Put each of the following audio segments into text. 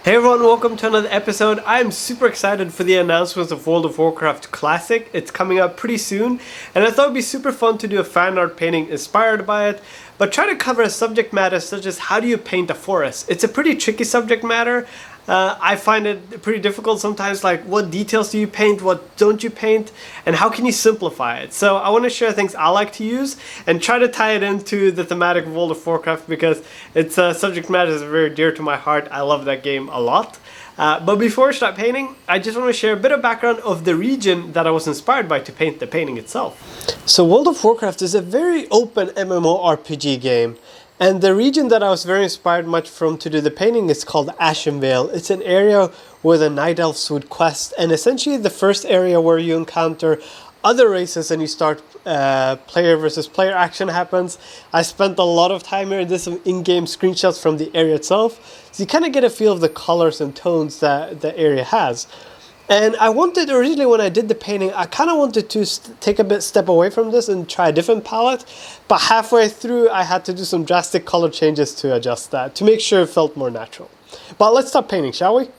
Hey everyone, welcome to another episode. I'm super excited for the announcements of World of Warcraft Classic. It's coming out pretty soon, and I thought it'd be super fun to do a fan art painting inspired by it, but try to cover a subject matter such as how do you paint a forest. It's a pretty tricky subject matter. I find it pretty difficult sometimes, like what details do you paint, what don't you paint, and how can you simplify it. So I want to share things I like to use and try to tie it into the thematic of World of Warcraft because it's a subject matter that's very dear to my heart. I love that game a lot. But before I start painting, I just want to share a bit of background of the region that I was inspired by to paint the painting itself. So World of Warcraft is a very open MMORPG game. And the region that I was very inspired much from to do the painting is called Ashenvale. It's an area where the Night Elves would quest, and essentially the first area where you encounter other races and you start player versus player action happens. I spent a lot of time here. There's some in-game screenshots from the area itself, so you kind of get a feel of the colors and tones that the area has. And I wanted, originally when I did the painting, I kind of wanted to take a step away from this and try a different palette. But halfway through, I had to do some drastic color changes to adjust that, to make sure it felt more natural. But let's start painting, shall we?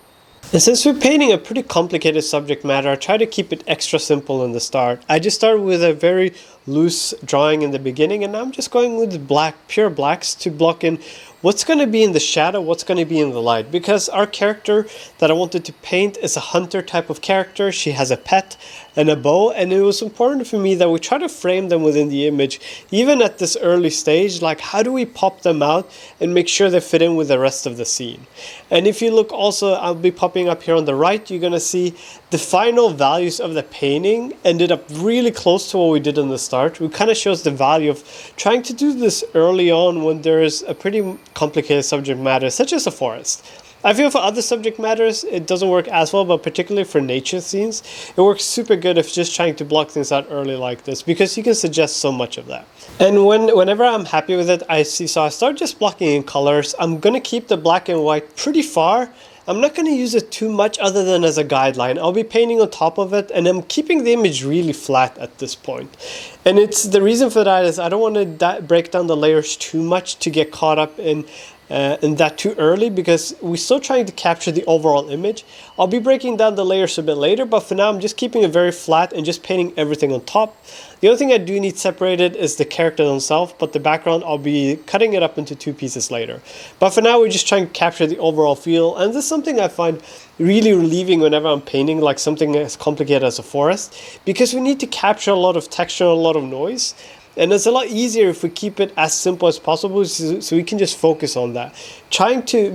And since we're painting a pretty complicated subject matter, I try to keep it extra simple in the start. I just started with a very loose drawing in the beginning, and now I'm just going with pure blacks to block in what's going to be in the shadow, what's going to be in the light. Because our character that I wanted to paint is a hunter type of character. She has a pet and a bow, and it was important for me that we try to frame them within the image, even at this early stage. Like, how do we pop them out and make sure they fit in with the rest of the scene? And if you look also, I'll be popping up here on the right, you're going to see the final values of the painting ended up really close to what we did in the start. It kind of shows the value of trying to do this early on when there is a pretty complicated subject matter, such as a forest. I feel for other subject matters, it doesn't work as well, but particularly for nature scenes, it works super good if just trying to block things out early like this, because you can suggest so much of that. And whenever I'm happy with it, I start just blocking in colors. I'm going to keep the black and white pretty far. I'm not going to use it too much other than as a guideline. I'll be painting on top of it, and I'm keeping the image really flat at this point. And the reason for that is I don't want to break down the layers too much to get caught up in that too early, because we're still trying to capture the overall image. I'll be breaking down the layers a bit later, but for now I'm just keeping it very flat and just painting everything on top. The only thing I do need separated is the character themselves, but the background I'll be cutting it up into two pieces later. But for now we're just trying to capture the overall feel, and this is something I find really relieving whenever I'm painting like something as complicated as a forest, because we need to capture a lot of texture and a lot of noise. And it's a lot easier if we keep it as simple as possible, so we can just focus on that.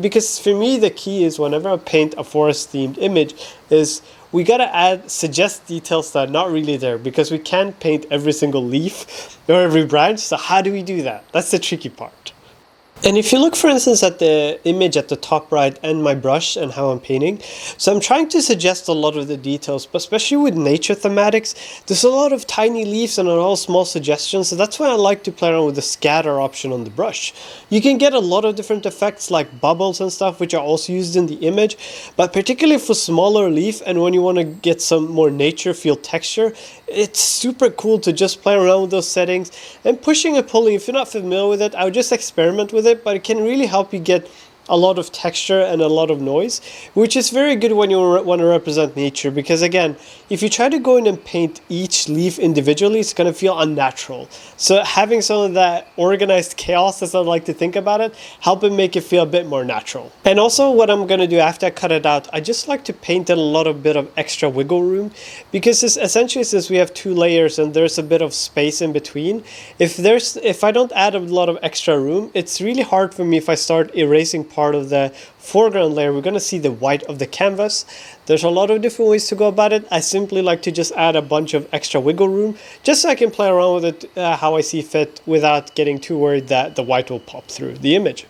Because for me the key is whenever I paint a forest themed image is we gotta suggest details that are not really there, because we can't paint every single leaf or every branch. So how do we do that? That's the tricky part. And if you look, for instance, at the image at the top right and my brush and how I'm painting, so I'm trying to suggest a lot of the details, but especially with nature thematics, there's a lot of tiny leaves and all small suggestions, so that's why I like to play around with the scatter option on the brush. You can get a lot of different effects like bubbles and stuff, which are also used in the image, but particularly for smaller leaf and when you want to get some more nature feel texture, it's super cool to just play around with those settings. And pushing and pulling, if you're not familiar with it, I would just experiment with it, but it can really help you get a lot of texture and a lot of noise, which is very good when you want to represent nature, because again, if you try to go in and paint each leaf individually, it's going to feel unnatural. So having some of that organized chaos, as I like to think about it, help it make it feel a bit more natural. And also what I'm going to do after I cut it out, I just like to paint in a bit of extra wiggle room, because essentially since we have two layers and there's a bit of space in between, if I don't add a lot of extra room, it's really hard for me if I start erasing part of the foreground layer. We're going to see the white of the canvas. There's a lot of different ways to go about it. I simply like to just add a bunch of extra wiggle room just so I can play around with it how I see fit without getting too worried that the white will pop through the image.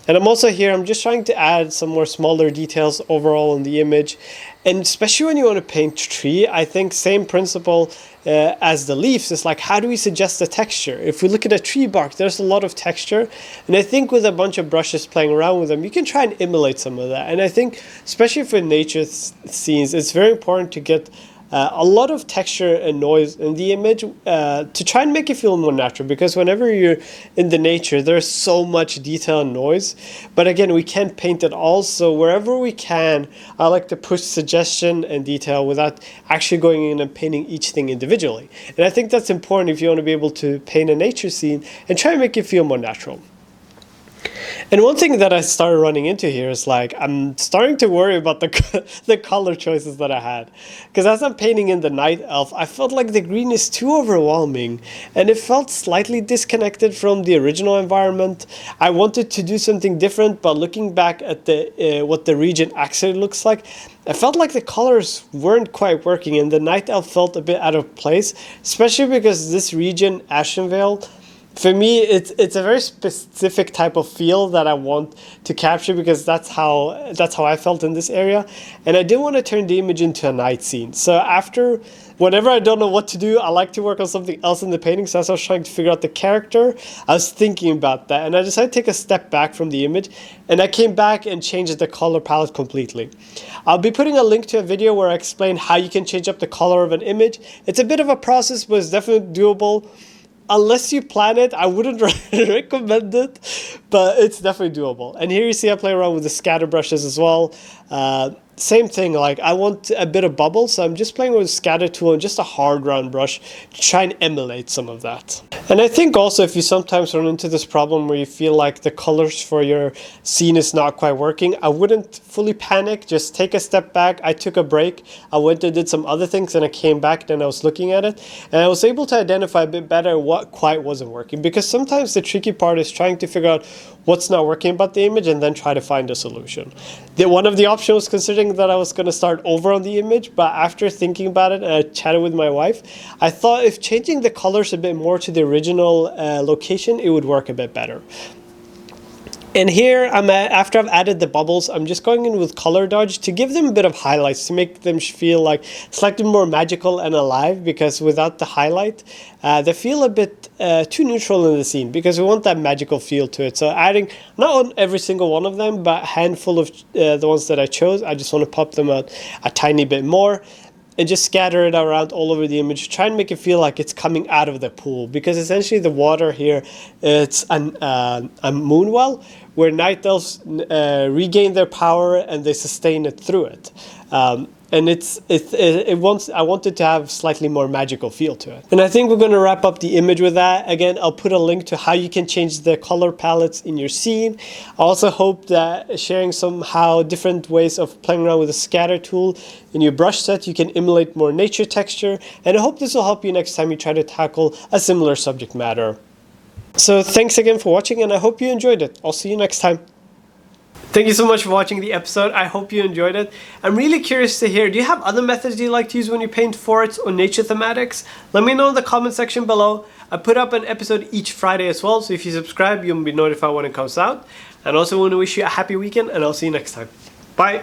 And I'm also here, I'm just trying to add some more smaller details overall in the image. And especially when you want to paint tree, I think same principle as the leaves. It's like, how do we suggest the texture? If we look at a tree bark, there's a lot of texture. And I think with a bunch of brushes playing around with them, you can try and emulate some of that. And I think, especially for nature scenes, it's very important to get a lot of texture and noise in the image to try and make it feel more natural, because whenever you're in the nature there's so much detail and noise, but again we can't paint it all, so wherever we can I like to push suggestion and detail without actually going in and painting each thing individually. And I think that's important if you want to be able to paint a nature scene and try and make it feel more natural. And one thing that I started running into here is like I'm starting to worry about the color choices that I had, because as I'm painting in the night elf I felt like the green is too overwhelming and it felt slightly disconnected from the original environment. I wanted to do something different, but looking back at the what the region actually looks like, I felt like the colors weren't quite working and the night elf felt a bit out of place, especially because this region, Ashenvale, for me, it's a very specific type of feel that I want to capture, because that's how I felt in this area, and I didn't want to turn the image into a night scene. So whenever I don't know what to do, I like to work on something else in the painting. So as I was trying to figure out the character, I was thinking about that, and I decided to take a step back from the image, and I came back and changed the color palette completely. I'll be putting a link to a video where I explain how you can change up the color of an image. It's a bit of a process, but it's definitely doable. Unless you plan it, I wouldn't recommend it, but it's definitely doable. And here you see I play around with the scatter brushes as well. Same thing, like I want a bit of bubble, so I'm just playing with the scatter tool and just a hard round brush to try and emulate some of that. And I think also if you sometimes run into this problem where you feel like the colors for your scene is not quite working, I wouldn't fully panic, just take a step back. I took a break, I went and did some other things, and I came back and I was looking at it, and I was able to identify a bit better what quite wasn't working, because sometimes the tricky part is trying to figure out what's not working about the image and then try to find a solution. One of the options was considering that I was going to start over on the image, but after thinking about it and I chatted with my wife, I thought if changing the colors a bit more to the original location, it would work a bit better. And here, after I've added the bubbles, I'm just going in with color dodge to give them a bit of highlights, to make them feel like slightly more magical and alive, because without the highlight, they feel a bit too neutral in the scene, because we want that magical feel to it. So adding, not on every single one of them, but a handful of the ones that I chose, I just want to pop them out a tiny bit more, and just scatter it around all over the image, try and make it feel like it's coming out of the pool, because essentially the water here, it's a moon well where night elves regain their power and they sustain it through it. And I wanted to have slightly more magical feel to it. And I think we're going to wrap up the image with that. Again, I'll put a link to how you can change the color palettes in your scene. I also hope that sharing somehow different ways of playing around with the scatter tool in your brush set, you can emulate more nature texture. And I hope this will help you next time you try to tackle a similar subject matter. So thanks again for watching, and I hope you enjoyed it. I'll see you next time. Thank you so much for watching the episode. I hope you enjoyed it. I'm really curious to hear, do you have other methods you like to use when you paint forests or nature thematics? Let me know in the comment section below. I put up an episode each Friday as well, so if you subscribe, you'll be notified when it comes out. And also want to wish you a happy weekend, and I'll see you next time. Bye!